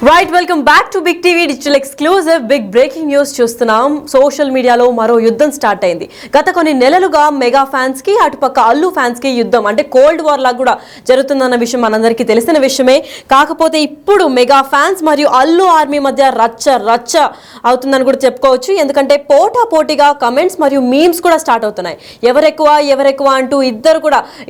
Right, welcome back to big TV digital exclusive. Big breaking news చూస్తున్నాం. Social మీడియాలో మరో యుద్ధం స్టార్ట్ అయింది. గత కొన్ని నెలలుగా మెగా ఫ్యాన్స్ కి అటుపక్క అల్లు ఫ్యాన్స్ కి యుద్ధం అంటే కోల్డ్ వార్ లాగా కూడా జరుగుతుందన్న విషయం మనందరికీ తెలిసిన విషయమే. కాకపోతే ఇప్పుడు మెగా ఫ్యాన్స్ మరియు అల్లు ఆర్మీ మధ్య రచ్చ అవుతుందని కూడా చెప్పుకోవచ్చు. ఎందుకంటే పోటాపోటీగా కమెంట్స్ మరియు మీమ్స్ కూడా స్టార్ట్ అవుతున్నాయి. ఎవరెక్కువ అంటూ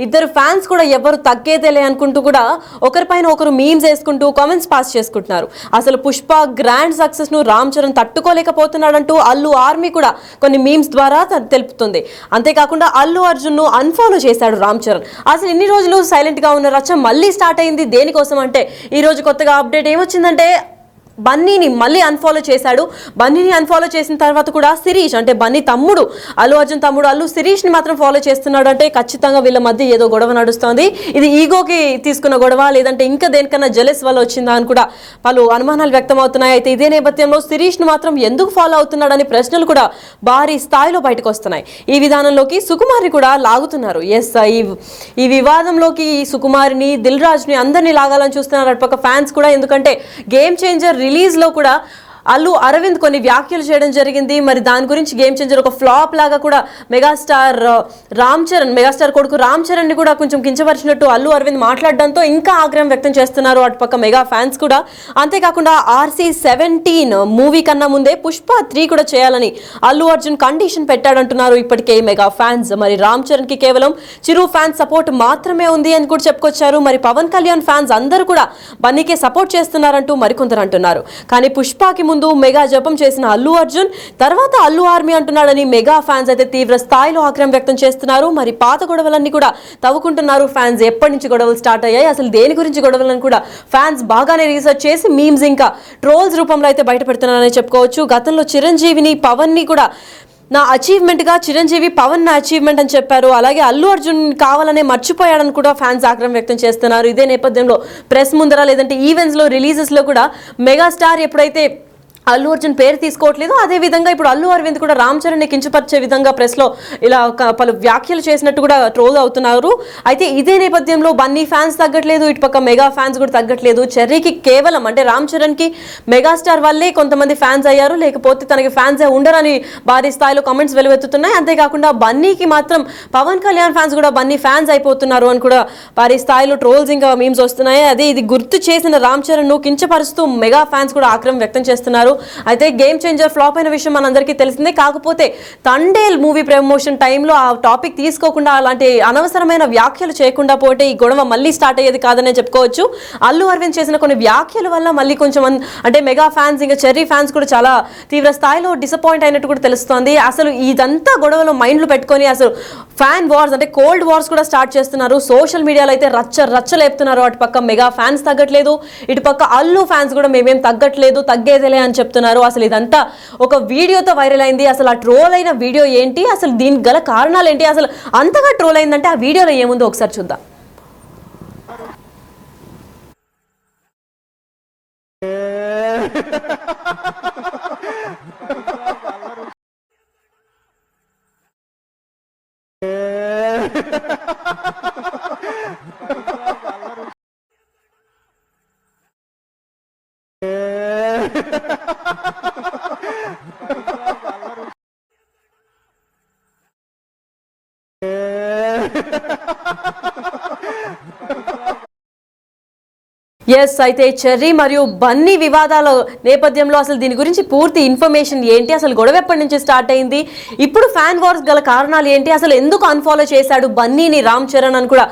ఇద్దరు ఫ్యాన్స్ కూడా ఎవరు తగ్గేదేలే అనుకుంటూ కూడా ఒకరిపైన ఒకరు మీమ్స్ వేసుకుంటూ కామెంట్స్ పాస్ చేసుకుంటున్నారు. అసలు పుష్ప గ్రాండ్ సక్సెస్ ను రామ్ చరణ్ తట్టుకోలేకపోతున్నాడంటూ అల్లు ఆర్మీ కూడా కొన్ని మీమ్స్ ద్వారా తెలుపుతుంది. అంతేకాకుండా అల్లు అర్జున్ ను అన్ఫాలో చేశాడు రామ్ చరణ్. అసలు ఇన్ని రోజులు సైలెంట్ గా ఉన్న రచ్చ మళ్ళీ స్టార్ట్ అయింది. దేనికోసం అంటే ఈ రోజు కొత్తగా అప్డేట్ ఏమొచ్చిందంటే బన్నీని మళ్ళీ అన్ఫాలో చేశాడు. బన్నీని అన్ఫాలో చేసిన తర్వాత కూడా శిరీష్ అంటే బన్నీ తమ్ముడు, అల్లు అర్జున్ తమ్ముడు అల్లు శిరీష్ ని మాత్రం ఫాలో చేస్తున్నాడు. అంటే ఖచ్చితంగా వీళ్ళ మధ్య ఏదో గొడవ నడుస్తోంది. ఇది ఈగోకి తీసుకున్న గొడవ, లేదంటే ఇంకా దేనికన్నా జెలస్ వల్ల వచ్చిందా అని కూడా పలు అనుమానాలు వ్యక్తం అవుతున్నాయి. అయితే ఇదే నేపథ్యంలో శిరీష్ ను మాత్రం ఎందుకు ఫాలో అవుతున్నాడని ప్రశ్నలు కూడా భారీ స్థాయిలో బయటకు వస్తున్నాయి. ఈ విధానంలోకి సుకుమార్ని కూడా లాగుతున్నారు. ఎస్, ఈ వివాదంలోకి సుకుమారిని, దిల్ రాజ్ ని అందరినీ లాగాలని చూస్తున్నారు అటుపక్క ఫ్యాన్స్ కూడా. ఎందుకంటే గేమ్ చేంజర్ రిలీజ్ లో కూడా అల్లు అరవింద్ కొన్ని వ్యాఖ్యలు చేయడం జరిగింది. మరి దాని గురించి గేమ్ చేంజర్ ఒక ఫ్లాప్ లాగా కూడా మెగాస్టార్ కొడుకు రామ్ చరణ్ ని కూడా కొంచెం కించపరిచినట్టు అల్లు అరవింద్ మాట్లాడడంతో ఇంకా ఆగ్రహం వ్యక్తం చేస్తున్నారు అటుపక్క మెగా ఫ్యాన్స్ కూడా. అంతేకాకుండా RC-17 మూవీ కన్నా ముందే పుష్ప 3 కూడా చేయాలని అల్లు అర్జున్ కండిషన్ పెట్టాడంటున్నారు ఇప్పటికే మెగా ఫ్యాన్స్. మరి రామ్ చరణ్ కి కేవలం చిరు ఫ్యాన్స్ సపోర్ట్ మాత్రమే ఉంది అని కూడా చెప్పుకొచ్చారు. మరి పవన్ కళ్యాణ్ ఫ్యాన్స్ అందరూ కూడా బన్నీకే సపోర్ట్ చేస్తున్నారంటూ మరికొందరు అంటున్నారు. కానీ పుష్పకి ముందు మెగా జపం చేసిన అల్లు అర్జున్ తర్వాత అల్లు ఆర్మీ అంటున్నాడని మెగా ఫ్యాన్స్ అయితే తీవ్ర స్థాయిలో ఆగ్రహం వ్యక్తం చేస్తున్నారు. మరి పాత గొడవలన్నీ కూడా తవ్వుకుంటున్నారు ఫ్యాన్స్. ఎప్పటి నుంచి గొడవలు స్టార్ట్ అయ్యాయి, అసలు దేని గురించి గొడవలను కూడా ఫ్యాన్స్ బాగానే రీసెర్చ్ చేసి మీమ్స్ ఇంకా ట్రోల్స్ రూపంలో అయితే బయట పెడుతున్నారని చెప్పుకోవచ్చు. గతంలో చిరంజీవిని, పవన్ ని కూడా నా అచీవ్మెంట్ గా చిరంజీవి పవన్ నా అచీవ్మెంట్ అని చెప్పారు. అలాగే అల్లు అర్జున్ కావాలనే మర్చిపోయాడని కూడా ఫ్యాన్స్ ఆగ్రహం వ్యక్తం చేస్తున్నారు. ఇదే నేపథ్యంలో ప్రెస్ ముందర లేదంటే ఈవెంట్స్ లో, రిలీజెస్ లో కూడా మెగాస్టార్ ఎప్పుడైతే అల్లు అర్జున్ పేరు తీసుకోవట్లేదు, అదే విధంగా ఇప్పుడు అల్లు అరవింద్ కూడా రామ్ చరణ్ ని కించపరిచే విధంగా ప్రెస్ లో ఇలా పలు వ్యాఖ్యలు చేసినట్టు కూడా ట్రోల్ అవుతున్నారు. అయితే ఇదే నేపథ్యంలో బన్నీ ఫ్యాన్స్ తగ్గట్లేదు, ఇటుపక్క మెగా ఫ్యాన్స్ కూడా తగ్గట్లేదు. చెర్రీకి కేవలం అంటే రామ్ చరణ్ కి మెగాస్టార్ వల్లే కొంతమంది ఫ్యాన్స్ అయ్యారు, లేకపోతే తనకి ఫ్యాన్స్ ఉండరని భారీ స్థాయిలో కామెంట్స్ వెలువెత్తుతున్నాయి. అంతేకాకుండా బన్నీకి మాత్రం పవన్ కళ్యాణ్ ఫ్యాన్స్ కూడా బన్నీ ఫ్యాన్స్ అయిపోతున్నారు అని కూడా భారీ స్థాయిలో ట్రోల్స్ ఇంకా మీమ్స్ వస్తున్నాయి. అదే ఇది గుర్తు చేసిన రామ్ చరణ్ ను కించపరుస్తూ మెగా ఫ్యాన్స్ కూడా ఆగ్రహం వ్యక్తం చేస్తున్నారు. అయితే గేమ్ చేంజర్ ఫ్లాప్ అయిన విషయం మనందరికీ తెలిసిందే. కాకపోతే తండేల్ మూవీ ప్రమోషన్ టైంలో ఆ టాపిక్ తీసుకోకుండా అలాంటి అనవసరమైన వ్యాఖ్యలు చేయకుండా పోతే ఈ గొడవ మళ్ళీ స్టార్ట్ అయ్యేది కాదనే చెప్పుకోవచ్చు. అల్లు అరవింద్ చేసిన కొన్ని వ్యాఖ్యల వల్ల మళ్ళీ కొంచెం అంటే మెగా ఫ్యాన్స్ ఇంకా చెర్రీ ఫ్యాన్స్ కూడా చాలా తీవ్ర స్థాయిలో డిసప్పాయింట్ అయినట్టు కూడా తెలుస్తోంది. అసలు ఇదంతా గొడవలో మైండ్లు పెట్టుకొని అసలు ఫ్యాన్ వార్స్ అంటే కోల్డ్ వార్స్ కూడా స్టార్ట్ చేస్తున్నారు. సోషల్ మీడియాలో అయితే రచ్చ లేపుతున్నారు. అటుపక్క మెగా ఫ్యాన్స్ తగ్గట్లేదు, ఇటుపక్క అల్లు ఫ్యాన్స్ కూడా మేమేం తగ్గట్లేదు, తగ్గేదేలే అని చెప్తున్నారు. అసలు ఇదంతా ఒక వీడియోతో వైరల్ అయింది. అసలు ఆ ట్రోల్ అయిన వీడియో ఏంటి, అసలు దీనికి గల కారణాలు ఏంటి, అసలు అంతగా ట్రోల్ అయిందంటే ఆ వీడియోలో ఏముందో ఒకసారి చూద్దాం. ఎస్, అయితే చెర్రీ మరియు బన్నీ వివాదాల నేపథ్యంలో అసలు దీని గురించి పూర్తి ఇన్ఫర్మేషన్ ఏంటి, అసలు గొడవ ఎప్పటి నుంచి స్టార్ట్ అయింది, ఇప్పుడు ఫ్యాన్ వార్స్ గల కారణాలు ఏంటి, అసలు ఎందుకు అన్ఫాలో చేశాడు బన్నీని రామ్ చరణ్ అని కూడా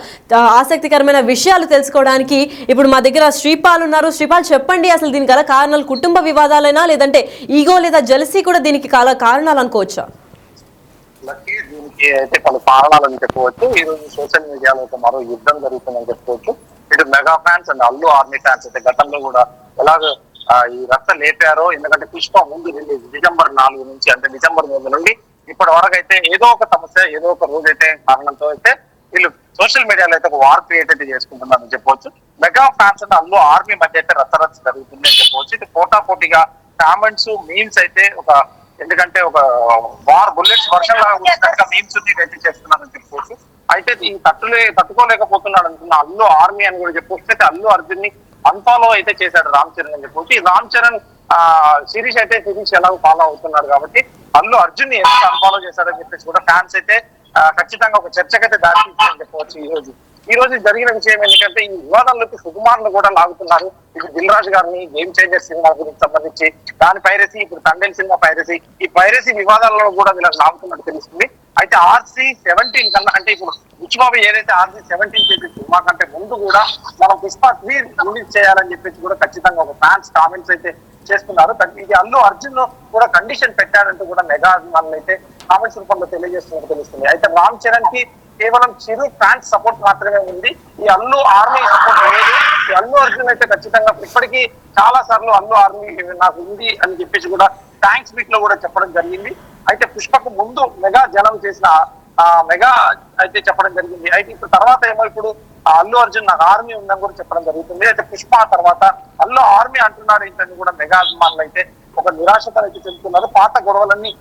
ఆసక్తికరమైన విషయాలు తెలుసుకోవడానికి ఇప్పుడు మా దగ్గర శ్రీపాల్ ఉన్నారు. శ్రీపాల్, చెప్పండి అసలు దీని గల కారణాలు కుటుంబ వివాదాలైనా లేదంటే ఈగో లేదా జెలసీ కూడా దీనికి కారణాలు అనుకోవచ్చా? దీనికి అయితే పలు కారణాలని చెప్పవచ్చు. ఈ రోజు సోషల్ మీడియాలో ఒక మరో యుద్ధం జరుగుతుందని చెప్పుకోవచ్చు. ఇటు mega fans and Allu army fans అయితే గతంలో కూడా ఎలాగ ఈ రచ్చ లేపారో, ఎందుకంటే పుష్ప ముందు రిలీజ్ December 4 నుంచి అంటే December 3 నుండి ఇప్పటి వరకు అయితే ఏదో ఒక సమస్య, ఏదో ఒక రోజు అయితే కారణంతో అయితే వీళ్ళు సోషల్ మీడియాలో అయితే ఒక వార్ క్రియేట్ అయితే చేసుకుంటున్నారని చెప్పవచ్చు. Mega fans and Allu army మధ్య అయితే రచ్చ జరుగుతుంది అని చెప్పవచ్చు. ఇది పోటాపోటీగా కామెంట్స్, మీమ్స్ అయితే ఒక ఎందుకంటే ఒక వార్ బుల్లెట్స్ వర్షం లాగా వచ్చినట్టుగా మీమ్స్ అయితే చేస్తున్నారని చెప్పుకోవచ్చు. అయితే ఈ తట్టుకోలేకపోతున్నాడు అనుకున్న అల్లు ఆర్మీ అని కూడా చెప్పుకొస్తే అల్లు అర్జున్ ని అన్ఫాలో అయితే చేశాడు రామ్ చరణ్ అని చెప్పొచ్చు. ఈ రామ్ చరణ్ శిరీష్ ఎలాగో ఫాలో అవుతున్నారు కాబట్టి అల్లు అర్జున్ ని ఎందుకు అన్ఫాలో చేశాడని చెప్పేసి కూడా ఫ్యాన్స్ అయితే ఖచ్చితంగా ఒక చర్చకైతే దారి తీస్తుందని చెప్పవచ్చు. ఈ రోజు జరిగిన విషయం ఏంటంటే ఈ వివాదాల్లోకి సుకుమార్లు కూడా లాగుతున్నారు. ఇది దిల్ రాజు గారిని గేమ్ చేంజర్ సినిమా గురించి సంబంధించి దాని పైరసీ, ఇప్పుడు తండేల్ సినిమా పైరసీ, ఈ పైరసీ వివాదాల్లో కూడా వీళ్ళకి లాగుతున్నట్టు తెలుస్తుంది. అయితే RC-17 కన్నా అంటే ఇప్పుడు బుచ్చిబాబు ఏదైతే RC-17 చేసే సినిమా కంటే ముందు కూడా మనం పుష్ప 3 రిలీజ్ చేయాలని చెప్పేసి కూడా ఖచ్చితంగా ఒక ఫ్యాన్స్ కామెంట్స్ అయితే చేస్తున్నారు. ఇది అల్లు అర్జున్ కూడా కండిషన్ పెట్టాడంటూ కూడా మెగా అభిమానులు అయితే కామెంట్స్ రూపంలో తెలియజేస్తున్నట్టు తెలుస్తుంది. అయితే రామ్ చరణ్ కి కేవలం చిరు ఫ్యాన్స్ సపోర్ట్ మాత్రమే ఉంది, ఈ అల్లు ఆర్మీ సపోర్ట్ లేదు. ఈ అల్లు అర్జున్ అయితే ఖచ్చితంగా ఇప్పటికీ చాలా సార్లు అల్లు ఆర్మీ నాకు ఉంది అని చెప్పేసి కూడా థ్యాంక్స్ మీట్ లో కూడా చెప్పడం జరిగింది. అయితే పుష్పకు ముందు మెగా జనం చేసిన మెగా అయితే చెప్పడం జరిగింది. అయితే ఇప్పుడు తర్వాత ఏమో ఇప్పుడు అల్లు అర్జున్ నాకు ఆర్మీ ఉందని కూడా చెప్పడం జరుగుతుంది. అయితే పుష్ప తర్వాత అల్లు ఆర్మీ అంటున్నాడు ఏంటని కూడా మెగా అభిమానులు అయితే ఒక నిరాశతో అయితే చెబుతున్నారు. పాత గొడవలన్నీ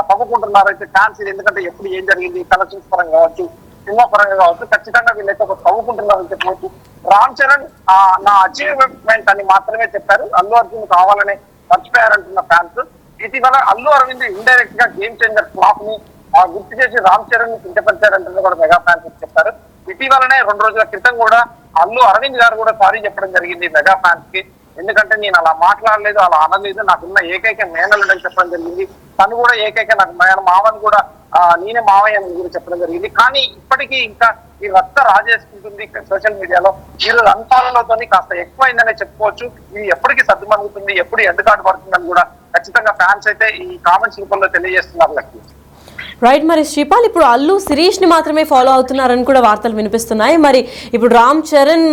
తవ్వుకుంటున్నారు అయితే ఫ్యాన్స్. ఎందుకంటే ఎప్పుడు ఏం జరిగింది కలెక్షన్స్ పరంగా కావచ్చు, సినిమా పరంగా కావచ్చు, ఖచ్చితంగా వీళ్ళైతే ఒక తవ్వుకుంటున్నారని చెప్పవచ్చు. రామ్ చరణ్ నా అచీవ్మెంట్ అని మాత్రమే చెప్పారు, అల్లు అర్జున్ కావాలనే మర్చిపోయారంటున్న ఫ్యాన్స్. ఇటీవల అల్లు అరవింద్ ఇండైరెక్ట్ గా గేమ్ చేంజర్ ఫ్లాప్ ని గుర్తు చేసి రామ్ చరణ్ ని కించపరిచారంటున్న కూడా మెగా ఫ్యాన్స్ చెప్పారు. ఇటీవలనే 2 రోజుల క్రితం కూడా అల్లు అరవింద్ గారు కూడా సారీ చెప్పడం జరిగింది మెగా ఫ్యాన్స్ కి. ఎందుకంటే నేను అలా మాట్లాడలేదు, అలా అనలేదు, నాకున్న ఏకైక మేనల్లుడని చెప్పడం జరిగింది. తను కూడా ఏకైక నాకు మావని కూడా నేనే మావయ్య అని కూడా చెప్పడం జరిగింది. కానీ ఇప్పటికీ ఇంకా ఈ రక్త రాజేసుకుంటుంది సోషల్ మీడియాలో. ఈరోజు అన్ఫాలోతో కాస్త ఎక్కువైందనే చెప్పుకోవచ్చు. ఇది ఎప్పటికీ సర్దుమణుగుతుంది, ఎప్పుడు ఎండుకాటు పడుతుందని కూడా ఖచ్చితంగా ఫ్యాన్స్ అయితే ఈ కామెంట్స్ రూపంలో తెలియజేస్తున్నారు. లక్ష్మి రైట్. మరి శ్రీపాల్, ఇప్పుడు అల్లు శిరీష్ ని మాత్రమే ఫాలో అవుతున్నారని కూడా వార్తలు వినిపిస్తున్నాయి. మరి ఇప్పుడు రామ్ చరణ్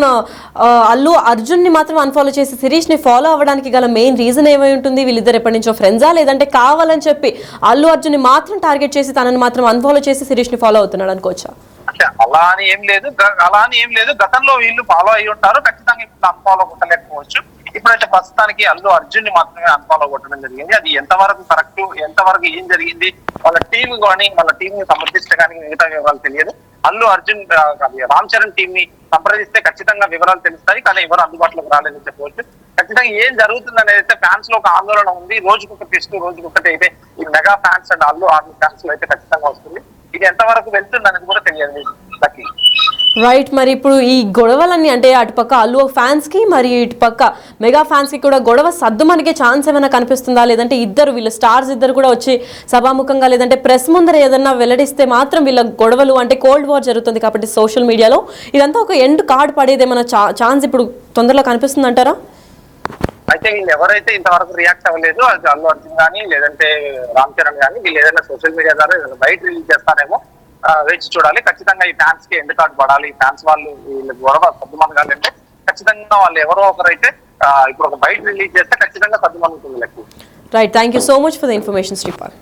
అల్లు అర్జున్ ని మాత్రం అన్ఫాలో చేసి శిరీష్ ని ఫాలో అవ్వడానికి గల మెయిన్ రీజన్ ఏమై ఉంటుంది? వీళ్ళిద్దరు ఎప్పటి నుంచో ఫ్రెండ్సా, లేదంటే కావాలని చెప్పి అల్లు అర్జున్ ని మాత్రం టార్గెట్ చేసి తనని మాత్రం అన్ఫాలో చేసి శిరీష్ ని ఫాలో అవుతున్నాడు అనుకోవచ్చా? అలా అని ఏం లేదు. గతంలో వీళ్ళు ఫాలో అయ్యి ఉంటారు, ఖచ్చితంగా ఇప్పుడు అన్ఫాలో కొట్టలేకపోవచ్చు. ఇప్పుడైతే ప్రస్తుతానికి అల్లు అర్జున్ ని మాత్రమే అన్ఫాలో కొట్టడం జరిగింది. అది ఎంతవరకు కరెక్ట్, ఎంతవరకు ఏం జరిగింది, వాళ్ళ టీం కానీ వాళ్ళ టీం ని సంప్రదించడానికి మిగతా వివరాలు తెలియదు. అల్లు అర్జున్ రామ్ చరణ్ టీం ని సంప్రదిస్తే ఖచ్చితంగా వివరాలు తెలుస్తాయి, కానీ ఎవరు అందుబాటులోకి రాలేదని చెప్పవచ్చు. ఖచ్చితంగా ఏం జరుగుతుంది అనేది అయితే ఫ్యాన్స్ లో ఒక ఆందోళన ఉంది. రోజుకొక టెస్ట్, రోజుకొకటి అయితే ఈ mega fans and Allu army fans లో అయితే ఖచ్చితంగా వస్తుంది. ఇది ఎంతవరకు వెళ్తుంది అనేది కూడా తెలియదు. రైట్. మరి ఇప్పుడు ఈ గొడవలన్నీ అంటే అటుపక్క అల్లు ఫ్యాన్స్ కి మరి ఇటుపక్క మెగా ఫ్యాన్స్ కి కూడా గొడవ సద్దుమనిగే ఛాన్స్ ఏమైనా కనిపిస్తుందా? లేదంటే వీళ్ళు స్టార్స్ ఇద్దరు కూడా వచ్చి సభాముఖంగా లేదంటే ప్రెస్ ముందర ఏదన్నా వెల్లడిస్తే మాత్రం వీళ్ళ గొడవలు అంటే కోల్డ్ వార్ జరుగుతుంది కాబట్టి సోషల్ మీడియాలో ఇదంతా ఒక ఎండ్ కార్డ్ పడేది ఏమైనా ఛాన్స్ ఇప్పుడు తొందరలో కనిపిస్తుంది అంటారా? అయితే వీళ్ళు ఎవరైతే ఇంతవరకు రియాక్ట్ అవ్వలేదు, అది అల్లు అర్జున్ కానీ లేదంటే రామ్ చరణ్ కానీ, వీళ్ళు ఏదైనా సోషల్ మీడియా ద్వారా బయట రిలీజ్ చేస్తారేమో వేచి చూడాలి. ఖచ్చితంగా ఈ ఫ్యాన్స్ కి ఎండ్ కార్డు పడాలి. ఈ ఫ్యాన్స్ వాళ్ళు వీళ్ళ గొడవ సర్దుమనగాలంటే ఖచ్చితంగా వాళ్ళు ఎవరో ఒకరైతే ఇప్పుడు ఒక బయట రిలీజ్ చేస్తే ఖచ్చితంగా సర్దుమనుతుంది. లెక్క right. Thank you so much for the information Sripal.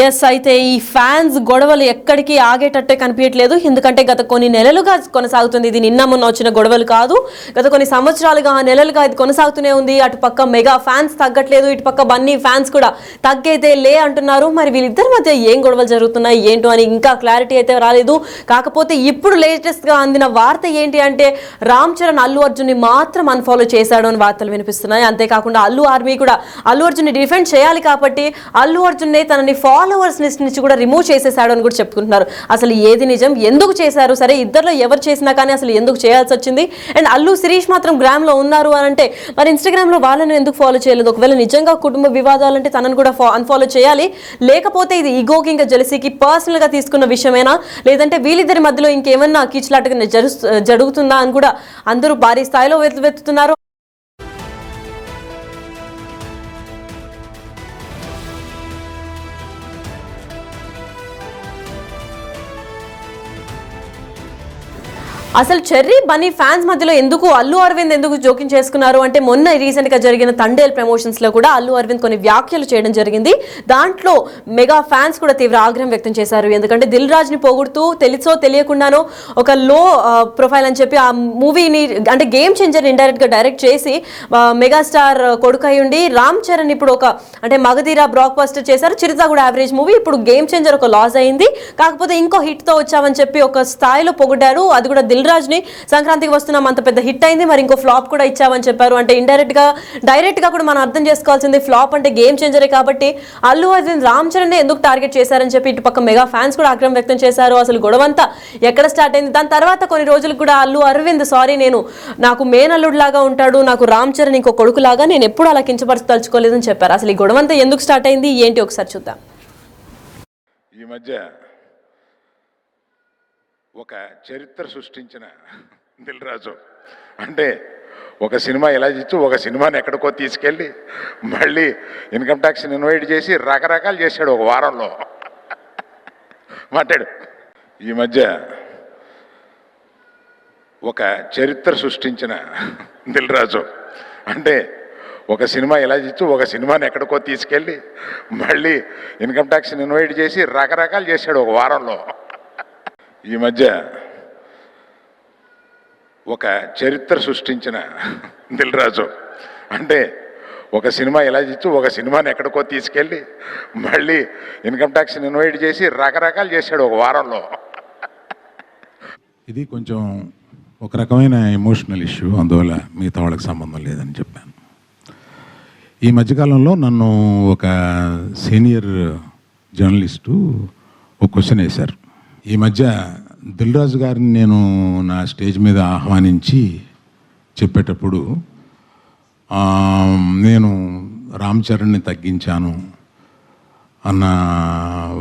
Yes, అయితే ఈ ఫ్యాన్స్ గొడవలు ఎక్కడికి ఆగేటట్టే కనిపించట్లేదు. ఎందుకంటే గత కొన్ని నెలలుగా కొనసాగుతుంది. ఇది నిన్న మొన్న వచ్చిన గొడవలు కాదు, గత కొన్ని సంవత్సరాలుగా నెలలుగా ఇది కొనసాగుతూనే ఉంది. అటుపక్క మెగా ఫ్యాన్స్ తగ్గట్లేదు, ఇటుపక్క బన్నీ ఫ్యాన్స్ కూడా తగ్గైతే లే అంటున్నారు. మరి వీళ్ళిద్దరి మధ్య ఏం గొడవలు జరుగుతున్నాయి ఏంటో అని ఇంకా క్లారిటీ అయితే రాలేదు. కాకపోతే ఇప్పుడు లేటెస్ట్గా అందిన వార్త ఏంటి అంటే రామ్ చరణ్ అల్లు అర్జున్ని మాత్రం అన్ఫాలో చేశాడు అని వార్తలు వినిపిస్తున్నాయి. అంతేకాకుండా అల్లు ఆర్మీ కూడా అల్లు అర్జున్ని డిఫెండ్ చేయాలి కాబట్టి అల్లు అర్జున్నే తనని ఫాలోవర్స్ లిస్ట్ నుంచి కూడా రిమూవ్ చేసేసాడు అని కూడా చెప్పుకుంటున్నారు. అసలు ఏది నిజం, ఎందుకు చేశారు, సరే ఇద్దరులో ఎవరు చేసినా కానీ అసలు ఎందుకు చేయాల్సి వచ్చింది? అండ్ అల్లు శిరీష్ మాత్రం గ్రామ్ లో ఉన్నారు అని అంటే మరి ఇన్స్టాగ్రామ్ లో వాళ్ళని ఎందుకు ఫాలో చేయలేదు? ఒకవేళ నిజంగా కుటుంబ వివాదాలంటే తనను కూడా అన్ఫాలో చేయాలి, లేకపోతే ఇది ఈగోకి ఇంకా జెలసీకి పర్సనల్ గా తీసుకున్న విషయమేనా, లేదంటే వీళ్ళిద్దరి మధ్యలో ఇంకేమన్నా కీచులాటగా జరుగుతుందా అని కూడా అందరూ భారీ స్థాయిలో వెతుకుతున్నారు. అసలు చెర్రీ బన్నీ ఫ్యాన్స్ మధ్యలో ఎందుకు అల్లు అరవింద్ ఎందుకు జోక్యం చేసుకున్నారు అంటే మొన్న రీసెంట్ గా జరిగిన తండేల్ ప్రమోషన్స్ లో కూడా అల్లు అరవింద్ కొన్ని వ్యాఖ్యలు చేయడం జరిగింది. దాంట్లో మెగా ఫ్యాన్స్ కూడా తీవ్ర ఆగ్రహం వ్యక్తం చేశారు. ఎందుకంటే దిల్ రాజ్ ని పొగుడుతూ తెలుసో తెలియకుండానో ఒక లో ప్రొఫైల్ అని చెప్పి ఆ మూవీని అంటే గేమ్ చేంజర్ ఇండైరెక్ట్ గా డైరెక్ట్ చేసి మెగాస్టార్ కొడుకు అయి ఉండి రామ్ చరణ్ ఇప్పుడు ఒక అంటే మగధీర బ్లాక్ బస్టర్ చేశారు. చిరుత కూడా యావరేజ్ మూవీ, ఇప్పుడు గేమ్ చేంజర్ ఒక లాస్ అయింది. కాకపోతే ఇంకో హిట్ తో వచ్చామని చెప్పి ఒక స్థాయిలో పొగిడారు. అది కూడా దిల్ రాజ్ ని సంక్రాంతికి వస్తున్నాం అంత పెద్ద హిట్ అయింది, మరి ఇంకో ఫ్లాప్ కూడా ఇచ్చామని చెప్పారు. అంటే ఇండైరెక్ట్ గా డైరెక్ట్ గా కూడా మనం అర్థం చేసుకోవాల్సింది ఫ్లాప్ అంటే గేమ్ చేంజరే కాబట్టి అల్లు అరవింద్ రామ్ చరణ్ ఎందుకు టార్గెట్ చేశారని చెప్పి ఇటు పక్క మెగా ఫ్యాన్స్ కూడా ఆగ్రహం వ్యక్తం చేశారు. అసలు గొడవంతా ఎక్కడ స్టార్ట్ అయింది? దాని తర్వాత కొన్ని రోజులకు కూడా అల్లు అరవింద్ సారీ నాకు మేనల్లుడు లాగా ఉంటాడు, నాకు రామ్ చరణ్ ఇంకో కొడుకు లాగా, నేను ఎప్పుడు అలా కించపరచదలుచుకోలేదని చెప్పారు. అసలు ఈ గొడవంతా ఎందుకు స్టార్ట్ అయింది ఏంటి ఒకసారి చూద్దాం. ఈ మధ్య ఒక చరిత్ర సృష్టించిన దిల్ రాజు అంటే ఒక సినిమా ఇలా ఇచ్చి ఒక సినిమాని ఎక్కడికో తీసుకెళ్ళి మళ్ళీ ఇన్కమ్ ట్యాక్స్ ఇన్వైట్ చేసి రకరకాలు చేశాడు ఒక వారంలో మాట్లాడు. ఈ మధ్య ఒక చరిత్ర సృష్టించిన దిల్ రాజు అంటే ఒక సినిమా ఇలా ఇచ్చి ఒక సినిమాని ఎక్కడికో తీసుకెళ్ళి మళ్ళీ ఇన్కమ్ ట్యాక్స్ ఇన్వైట్ చేసి రకరకాలు చేశాడు ఒక వారంలో. ఈ మధ్య ఒక చరిత్ర సృష్టించిన దిల్ రాజు అంటే ఒక సినిమా ఇలా ఇచ్చి ఒక సినిమాని ఎక్కడికో తీసుకెళ్ళి మళ్ళీ ఇన్కమ్ ట్యాక్స్ ఇన్వైట్ చేసి రకరకాలు చేశాడు ఒక వారంలో. ఇది కొంచెం ఒక రకమైన ఎమోషనల్ ఇష్యూ, అందువల్ల మిగతా వాళ్ళకి సంబంధం లేదని చెప్పాను. ఈ మధ్యకాలంలో నన్ను ఒక సీనియర్ జర్నలిస్టు ఒక క్వశ్చన్ వేశారు. ఈ మధ్య దిల్ రాజు గారిని నేను నా స్టేజ్ మీద ఆహ్వానించి చెప్పేటప్పుడు నేను రామ్ చరణ్ని తగ్గించాను అన్న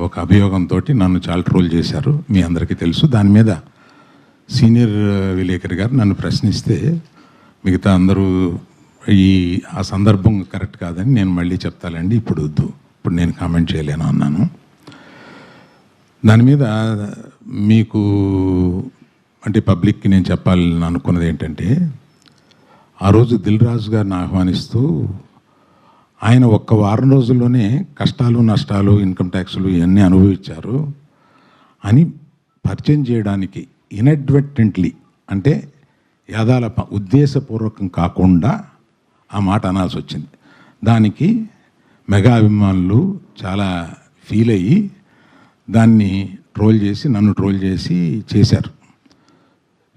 ఒక అభియోగంతో నన్ను చాలా ట్రోల్ చేశారు, మీ అందరికీ తెలుసు. దాని మీద సీనియర్ విలేకరి గారు నన్ను ప్రశ్నిస్తే మిగతా అందరూ ఆ సందర్భం కరెక్ట్ కాదని నేను మళ్ళీ చెప్తానండి, ఇప్పుడు వద్దు, ఇప్పుడు నేను కామెంట్ చేయలేను అన్నాను. దాని మీద మీకు అంటే పబ్లిక్కి నేను చెప్పాలని అనుకున్నది ఏంటంటే, ఆ రోజు దిల్ రాజు గారిని ఆహ్వానిస్తూ ఆయన ఒక్క వారం రోజుల్లోనే కష్టాలు నష్టాలు ఇన్కమ్ ట్యాక్స్లు ఇవన్నీ అనుభవించారు అని పరిచయం చేయడానికి ఇన్అడ్వర్టెంట్లీ అంటే యథాలప ఉద్దేశపూర్వకం కాకుండా ఆ మాట అనాల్సి వచ్చింది. దానికి మెగా అభిమానులు చాలా ఫీల్ అయ్యి దాన్ని నన్ను ట్రోల్ చేసి చేశారు.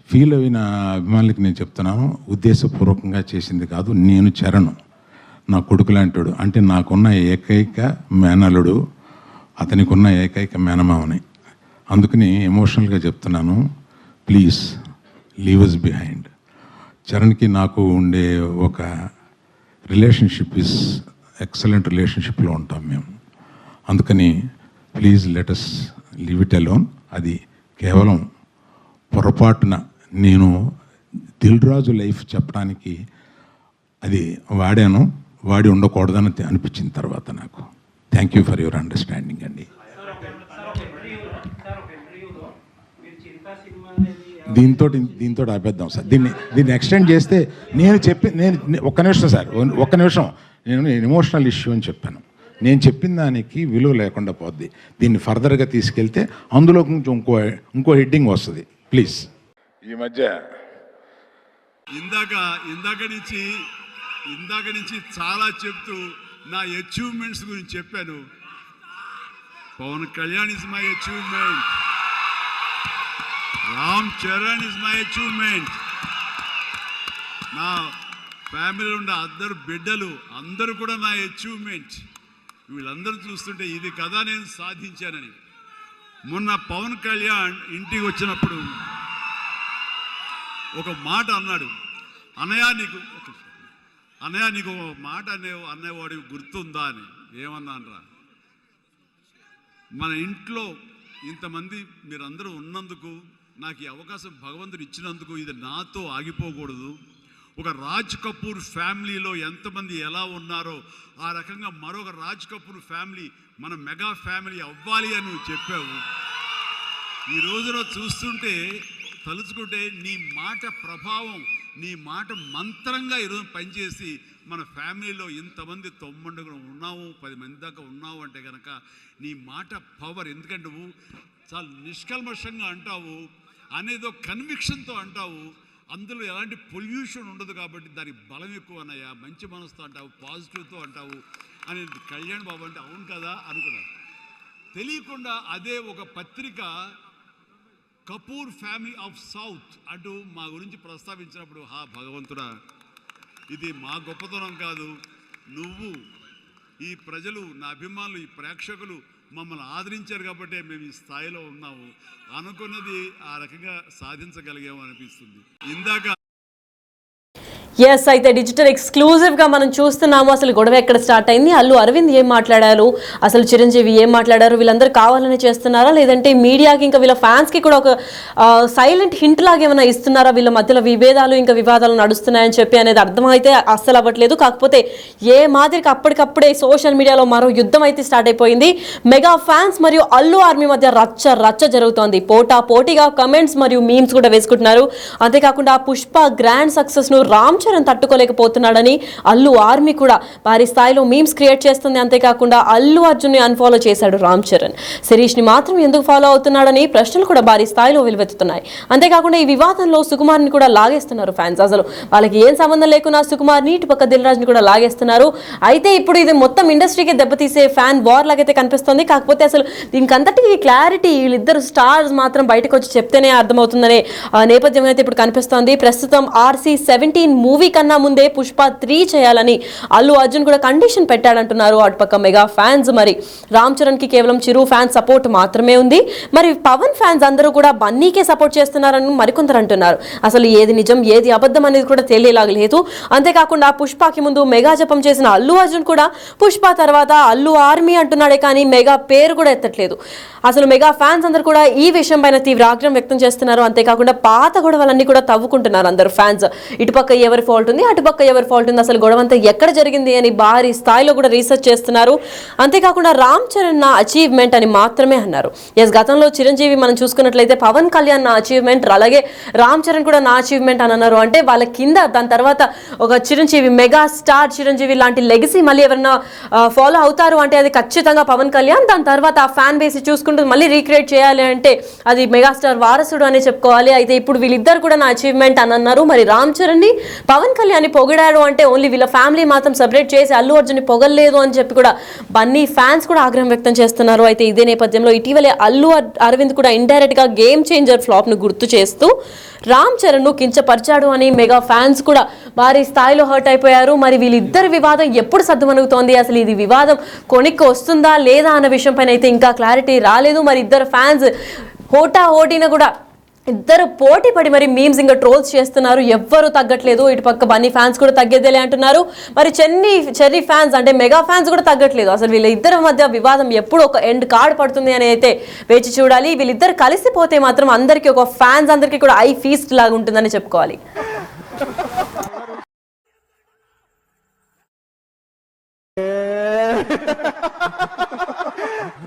ఫీల్ అయిన అభిమానులకి నేను చెప్తున్నాను, ఉద్దేశపూర్వకంగా చేసింది కాదు. నేను చరణ్ నా కొడుకు లాంటాడు, అంటే నాకున్న ఏకైక మేనలుడు, అతనికి ఉన్న ఏకైక మేనమావని. అందుకని ఎమోషనల్గా చెప్తున్నాను, ప్లీజ్ లీవ్ అస్ బిహైండ్. చరణ్కి నాకు ఉండే ఒక రిలేషన్షిప్ ఇస్ ఎక్సలెంట్ రిలేషన్షిప్లో ఉంటాం మేము. అందుకని please let us leave it alone. అది కేవలం పొరపాటున నేను దిల్ రాజు లైఫ్ చెప్పడానికి అది వాడి ఉండకూడదని అనిపించిన తర్వాత నాకు. Thank you for your understanding అండి. దీంతో ఆపేద్దాం సార్, దీన్ని ఎక్స్టెండ్ చేస్తే నేను ఒక్క నిమిషం నేను ఎమోషనల్ ఇష్యూ అని చెప్పాను. నేను చెప్పిన దానికి విలువ లేకుండా పోద్ది. దీన్ని ఫర్దర్గా తీసుకెళ్తే అందులో కొంచెం ఇంకో హెడ్డింగ్ వస్తుంది. ప్లీజ్. ఈ మధ్య ఇందాక నుంచి చాలా చెప్తూ నా అచీవ్మెంట్స్ గురించి చెప్పాను. Pawan Kalyan is my achievement, Ram Charan is my achievement, నా ఫ్యామిలీలో ఉన్న అందరు బిడ్డలు అందరూ కూడా నా అచీవ్మెంట్. వీళ్ళందరూ చూస్తుంటే ఇది కదా నేను సాధించానని. మొన్న పవన్ కళ్యాణ్ ఇంటికి వచ్చినప్పుడు ఒక మాట అన్నాడు, అన్నయ్య నీకు మాట అన్నవాడి గుర్తుందా అని. ఏమన్నానరా, మన ఇంట్లో ఇంతమంది మీరందరూ ఉన్నందుకు, నాకు ఈ అవకాశం భగవంతుడు ఇచ్చినందుకు ఇది నాతో ఆగిపోకూడదు. ఒక రాజ్ కపూర్ ఫ్యామిలీలో ఎంతమంది ఎలా ఉన్నారో ఆ రకంగా మరొక రాజ్ కపూర్ ఫ్యామిలీ మన మెగా ఫ్యామిలీ అవ్వాలి అని నువ్వు చెప్పావు. ఈ రోజున చూస్తుంటే తలుచుకుంటే నీ మాట ప్రభావం, నీ మాట మంత్రంగా ఈరోజు పనిచేసి మన ఫ్యామిలీలో ఇంతమంది 9 ఉన్నాము, 10 మంది దాకా ఉన్నావు అంటే కనుక నీ మాట పవర్. ఎందుకంటే నువ్వు చాలా నిష్కల్మషంగా అంటావు, అనేది ఒక కన్విక్షన్తో అంటావు, అందులో ఎలాంటి పొల్యూషన్ ఉండదు కాబట్టి దానికి బలం ఎక్కువ అన్నయ్య. మంచి మనసుతో అంటావు, పాజిటివ్తో అంటావు అని కళ్యాణ్ బాబు అంటే అవును కదా అనుకున్నాను. తెలియకుండా అదే ఒక పత్రిక కపూర్ ఫ్యామిలీ ఆఫ్ సౌత్ అంటూ మా గురించి ప్రస్తావించినప్పుడు, భగవంతుడా, ఇది మా గొప్పతనం కాదు, నువ్వు ఈ ప్రజలు, నా అభిమానులు, ఈ ప్రేక్షకులు మమ్మల్ని ఆదరించారు కాబట్టి మేము ఈ స్థాయిలో ఉన్నాము. అనుకున్నది ఆ రకంగా సాధించగలిగాము అనిపిస్తుంది. ఇందాక ఎస్, అయితే డిజిటల్ ఎక్స్క్లూజివ్గా మనం చూస్తున్నాము. అసలు గొడవ ఎక్కడ స్టార్ట్ అయింది, అల్లు అరవింద్ ఏం మాట్లాడారు, అసలు చిరంజీవి ఏం మాట్లాడారు, వీళ్ళందరూ కావాలని చేస్తున్నారా లేదంటే మీడియాకి ఇంకా వీళ్ళ ఫ్యాన్స్కి కూడా ఒక సైలెంట్ హింట్ లాగా ఏమైనా ఇస్తున్నారా, వీళ్ళ మధ్యలో విభేదాలు ఇంకా వివాదాలు నడుస్తున్నాయని చెప్పి అనేది అర్థమైతే అస్సలు అవ్వట్లేదు. కాకపోతే ఏ మాదిరికి అప్పటికప్పుడే సోషల్ మీడియాలో మరో యుద్ధం అయితే స్టార్ట్ అయిపోయింది. మెగా ఫ్యాన్స్ మరియు అల్లు ఆర్మీ మధ్య రచ్చ జరుగుతోంది. పోటీగా కమెంట్స్ మరియు మీమ్స్ కూడా వేసుకుంటున్నారు. అంతేకాకుండా పుష్ప గ్రాండ్ సక్సెస్ ను రామ్ చరణ్ తట్టుకోలేకపోతున్నాడని అల్లు ఆర్మీ కూడా భారీ స్థాయిలో మీమ్స్ క్రియేట్ చేస్తుంది. అంతేకాకుండా అల్లు అర్జున్ ని అన్ఫాలో చేశాడు రామ్ చరణ్. శిరీష్ ని మాత్రం ఎందుకు ఫాలో అవుతున్నాడని ప్రశ్నలు కూడా భారీ స్థాయిలో వెలువెత్తుతున్నాయి. అంతేకాకుండా ఈ వివాదంలో సుకుమార్ ని కూడా లాగేస్తున్నారు ఫ్యాన్స్. అసలు వాళ్ళకి ఏం సంబంధం లేకున్నా సుకుమార్ ని, ఇటు పక్క దిల్ రాజ్ ని కూడా లాగేస్తున్నారు. అయితే ఇప్పుడు ఇది మొత్తం ఇండస్ట్రీకి దెబ్బతీసే ఫ్యాన్ వార్ లాగైతే కనిపిస్తుంది. కాకపోతే అసలు దీనికంతటికి క్లారిటీ వీళ్ళిద్దరు స్టార్స్ మాత్రం బయటకు వచ్చి చెప్తేనే అర్థమవుతుందనే నేపథ్యం అయితే ఇప్పుడు కనిపిస్తోంది. ప్రస్తుతం RC-17 మూవీ కన్నా ముందే పుష్ప 3 చేయాలని అల్లు అర్జున్ కూడా కండిషన్ పెట్టాడంటున్నారు అటుపక్క మెగా ఫ్యాన్స్. మరి రామ్ చరణ్ కి కేవలం చిరు ఫ్యాన్స్ సపోర్ట్ మాత్రమే ఉంది. మరి పవన్ ఫ్యాన్స్ అందరూ కూడా బన్నీకే సపోర్ట్ చేస్తున్నారని మరికొందరు అంటున్నారు. అసలు ఏది నిజం ఏది అబద్ధం అనేది కూడా తెలియలాగా లేదు. అంతేకాకుండా పుష్పకి ముందు మెగా జపం చేసిన అల్లు అర్జున్ కూడా పుష్ప తర్వాత అల్లు ఆర్మీ అంటున్నాడే కానీ మెగా పేరు కూడా ఎత్తట్లేదు. అసలు మెగా ఫ్యాన్స్ అందరూ కూడా ఈ విషయం పైన తీవ్ర ఆగ్రహం వ్యక్తం చేస్తున్నారు. అంతేకాకుండా పాత గొడవలన్నీ కూడా తవ్వుకుంటున్నారు అందరు ఫ్యాన్స్. ఇటుపక్క ఎవరి ఫాల్ట్ ఉంది, అటుపక్క ఎవరి ఫాల్ట్ ఉంది, అసలు గొడవ అంతా ఎక్కడ జరిగింది అని భారీ స్థాయిలో కూడా రీసెర్చ్ చేస్తున్నారు. అంతేకాకుండా రామ్ చరణ్ నా అచీవ్మెంట్ అని మాత్రమే అన్నారు. గతంలో చిరంజీవి మనం చూసుకున్నట్లయితే పవన్ కళ్యాణ్ నా అచీవ్మెంట్, అలాగే రామ్ చరణ్ కూడా నా అచీవ్మెంట్ అని అన్నారు. అంటే వాళ్ళ కింద దాని తర్వాత ఒక చిరంజీవి, మెగా స్టార్ చిరంజీవి లాంటి లెగసీ మళ్ళీ ఎవరన్నా ఫాలో అవుతారు అంటే అది ఖచ్చితంగా పవన్ కళ్యాణ్. దాని తర్వాత ఆ ఫ్యాన్ బేస్ చూసుకుంటూ మళ్ళీ రీక్రియేట్ చేయాలి అంటే అది మెగాస్టార్ వారసుడు అనే చెప్పుకోవాలి. అయితే ఇప్పుడు వీళ్ళిద్దరు కూడా నా అచీవ్మెంట్ అని అన్నారు. మరి రామ్ చరణ్ ని, పవన్ కళ్యాణ్ ని పొగిడారు అంటే ఓన్లీ వీళ్ళ ఫ్యామిలీ మాత్రం సెపరేట్ చేసి అల్లు అర్జున్ ని పొగలేదు అని చెప్పి కూడా బన్నీ ఫ్యాన్స్ కూడా ఆగ్రహం వ్యక్తం చేస్తున్నారు. అయితే ఇదే నేపథ్యంలో ఇటీవలే అల్లు అరవింద్ కూడా ఇండైరెక్ట్ గా గేమ్ చేంజర్ ఫ్లాప్ ను గుర్తు చేస్తూ రామ్ చరణ్ ను కించపరిచాడు అని మెగా ఫ్యాన్స్ కూడా భారీ స్థాయిలో హర్ట్ అయిపోయారు. మరి వీళ్ళిద్దరి వివాదం ఎప్పుడు సద్దుమణుగుతోంది, అసలు ఇది వివాదం కొనిక్కి వస్తుందా లేదా అన్న విషయం పైన అయితే ఇంకా క్లారిటీ రాలేదు. మరి ఇద్దరు ఫ్యాన్స్ హోటాహోటీన కూడా ఇద్దరు పోటీ పడి మరి మీమ్స్ ఇంకా ట్రోల్స్ చేస్తున్నారు. ఎవ్వరు తగ్గట్లేదు. ఇటు పక్క బన్నీ ఫ్యాన్స్ కూడా తగ్గేదేలే అంటున్నారు. మరి చెర్రీ ఫ్యాన్స్ అంటే మెగా ఫ్యాన్స్ కూడా తగ్గట్లేదు. అసలు వీళ్ళ ఇద్దరి మధ్య వివాదం ఎప్పుడు ఒక ఎండ్ కార్డ్ పడుతుంది అని అయితే వేచి చూడాలి. వీళ్ళిద్దరు కలిసిపోతే మాత్రం అందరికీ ఒక ఫ్యాన్స్ అందరికీ కూడా ఐ ఫీస్ట్ లాగా ఉంటుందని చెప్పుకోవాలి.